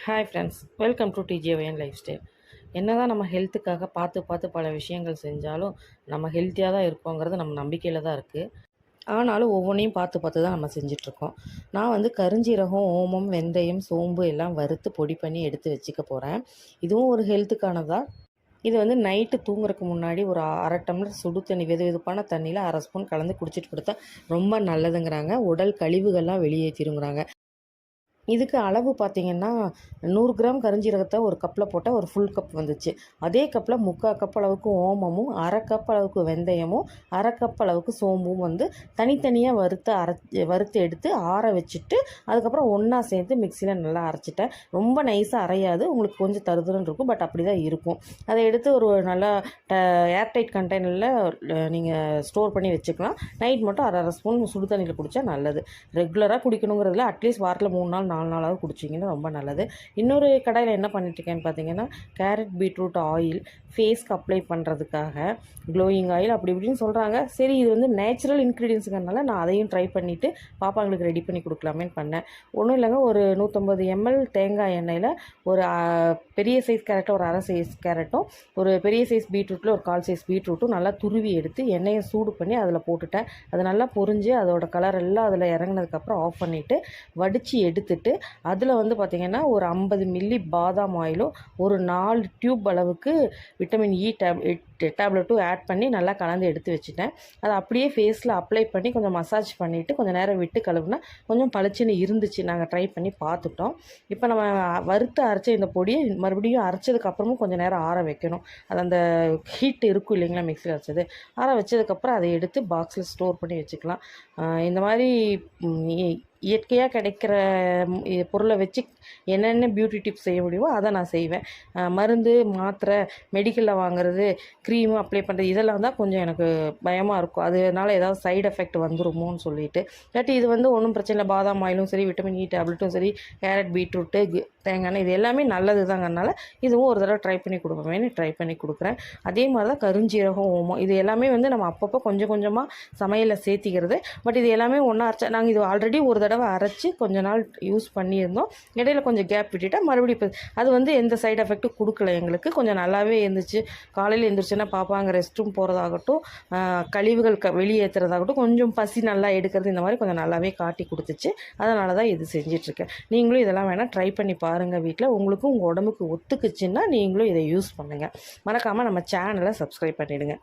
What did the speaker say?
Hi friends, welcome to டிஜேஒயன் life style. என்ன தான் நம்ம ஹெல்த்துக்காக பார்த்து பார்த்து பல விஷயங்கள் செஞ்சாலும் நம்ம ஹெல்த்தியாக தான் இருக்கோங்கிறது நம்ம நம்பிக்கையில் தான் இருக்குது. ஆனாலும் ஒவ்வொன்றையும் பார்த்து பார்த்து தான் நம்ம செஞ்சிட்ருக்கோம். நான் வந்து கருஞ்சீரகம், ஓமம், வெந்தயம், சோம்பு எல்லாம் வறுத்து பொடி பண்ணி எடுத்து வச்சுக்க போகிறேன். இதுவும் ஒரு ஹெல்த்துக்கானதான். இது வந்து நைட்டு தூங்குறதுக்கு முன்னாடி ஒரு அரை டம்ளர் சுடு தண்ணி, வெது வெதுப்பான தண்ணியில் அரை ஸ்பூன் கலந்து குடிச்சிட்டு கொடுத்தா ரொம்ப நல்லதுங்கிறாங்க. உடல் கழிவுகள்லாம் வெளியேற்றிருங்கிறாங்க. இதுக்கு அளவு பார்த்திங்கன்னா 100 கிராம் கருஞ்சீரகத்தை ஒரு கப்பில் போட்டால் ஒரு ஃபுல் கப் வந்துச்சு. அதே கப்பில் 3/4 கப் அளவுக்கு ஓமமும், அரை கப் அளவுக்கு வெந்தயமும், அரை கப் அளவுக்கு சோம்பும் வந்து தனித்தனியாக வறுத்து எடுத்து ஆற வச்சுட்டு அதுக்கப்புறம் ஒன்றா சேர்த்து மிக்சியில் நல்லா அரைச்சிட்டேன். ரொம்ப நைஸாக அரையாது, உங்களுக்கு கொஞ்சம் தருதுன்னு இருக்கும், பட் அப்படி தான் இருக்கும். அதை எடுத்து ஒரு நல்லா ஏர்டைட் கண்டெய்னரில் நீங்கள் ஸ்டோர் பண்ணி வச்சுக்கலாம். நைட் மட்டும் அரை ஸ்பூன் சுடு தண்ணியில் குடித்தா நல்லது. ரெகுலராக குடிக்கணுங்கிறதுல அட்லீஸ்ட் வாரத்தில் 3 நாள் 4 நாளாவது குடிச்சிங்கன்னா ரொம்ப நல்லது. இன்னொரு கடையில் என்ன பண்ணிட்டுருக்கேன்னு பார்த்தீங்கன்னா, கேரட் பீட்ரூட் ஆயில் ஃபேஸ்க்கு அப்ளை பண்ணுறதுக்காக க்ளோயிங் ஆயில் அப்படி இப்படின்னு சொல்கிறாங்க. சரி, இது வந்து நேச்சுரல் இன்க்ரீடியன்ஸுங்கிறதுனால நான் அதையும் ட்ரை பண்ணிவிட்டு பாப்பாங்களுக்கு ரெடி பண்ணி கொடுக்கலாமேன்னு பண்ணேன். ஒன்றும் இல்லைங்க, ஒரு 150 ml தேங்காய் எண்ணெயில் ஒரு பெரிய சைஸ் கேரட்டை ஒரு அரை சைஸ் கேரட்டும், ஒரு பெரிய சைஸ் பீட்ரூட்டில் ஒரு 1/4 சைஸ் பீட்ரூட்டும் நல்லா துருவி எடுத்து எண்ணெயை சூடு பண்ணி அதில் போட்டுட்டேன். அது நல்லா பொரிஞ்சு அதோட கலர் எல்லாம் அதில் இறங்கினதுக்கப்புறம் ஆஃப் பண்ணிவிட்டு வடித்து எடுத்துட்டு அதில் வந்து பார்த்திங்கன்னா ஒரு 50 மில்லி பாதாம் ஆயிலும் ஒரு 4 டியூப் அளவுக்கு விட்டமின் இ டேப்லெட்டும் ஆட் பண்ணி நல்லா கலந்து எடுத்து வச்சுட்டேன். அதை அப்படியே ஃபேஸில் அப்ளை பண்ணி கொஞ்சம் மசாஜ் பண்ணிவிட்டு கொஞ்சம் நேரம் விட்டு கழுவுனா கொஞ்சம் பளிச்சுன்னு இருந்துச்சு. நாங்கள் ட்ரை பண்ணி பார்த்துட்டோம். இப்போ நம்ம வறுத்து அரைச்ச இந்த பொடியை மறுபடியும் அரைச்சதுக்கப்புறமும் கொஞ்சம் நேரம் ஆற வைக்கணும். அது அந்த ஹீட் இருக்கும் இல்லைங்களா, மிக்ஸியில் அரைச்சது ஆற வச்சதுக்கப்புறம் அதை எடுத்து பாக்ஸில் ஸ்டோர் பண்ணி வச்சுக்கலாம். இந்த மாதிரி இயற்கையாக கிடைக்கிற பொருளை வச்சு என்னென்ன பியூட்டி டிப்ஸ் செய்ய முடியுமோ அதை நான் செய்வேன். மருந்து, மாத்திரை, மெடிக்கலில் வாங்குறது, க்ரீமு அப்ளை பண்ணுறது இதெல்லாம் தான் கொஞ்சம் எனக்கு பயமாக இருக்கும். அதனால ஏதாவது சைடு எஃபெக்ட் வந்துருமோன்னு சொல்லிட்டு. இல்லாட்டி இது வந்து ஒன்றும் பிரச்சனை இல்லை. பாதாம் ஆயிலும் சரி, விட்டமின் இ டேப்லெட்டும் சரி, கேரட் பீட்ரூட்டு தேங்காய் எண்ணெய் இது எல்லாமே நல்லது தாங்கனால இதுவும் ஒரு தடவை ட்ரை பண்ணி கொடுப்போமேனு ட்ரை பண்ணி கொடுக்குறேன். அதே மாதிரி தான் கருஞ்சீரகம், ஓமம் இது எல்லாமே வந்து நம்ம அப்பப்போ கொஞ்சம் கொஞ்சமாக சமையலில் சேர்த்திக்கிறது. பட் இது எல்லாமே ஒன்றா அரைச்சா, நாங்கள் இது ஆல்ரெடி ஒரு தடவை அரைச்சி கொஞ்ச நாள் யூஸ் பண்ணியிருந்தோம். இடையில கொஞ்சம் கேப் விட்டுட்டா மறுபடியும் இப்போ அது வந்து எந்த சைடு எஃபெக்ட்டும் கொடுக்கல எங்களுக்கு. கொஞ்சம் நல்லாவே இருந்துச்சு. காலையில் எழுந்திரிச்சோன்னா பாப்பாங்க ரெஸ்ட் ரூம் போகிறதாகட்டும், கழிவுகள் வெளியேற்றுறதாகட்டும், கொஞ்சம் பசி நல்லா எடுக்கிறது, இந்த மாதிரி கொஞ்சம் நல்லாவே காட்டி கொடுத்துச்சு. அதனால தான் இது செஞ்சிட்ருக்கேன். நீங்களும் இதெல்லாம் வேணால் ட்ரை பண்ணி பாருங்கள் வீட்டில். உங்களுக்கும் உங்கள் உடம்புக்கு ஒத்துக்குச்சுன்னா நீங்களும் இதை யூஸ் பண்ணுங்கள். மறக்காமல் நம்ம சேனலை சப்ஸ்கிரைப் பண்ணிவிடுங்க.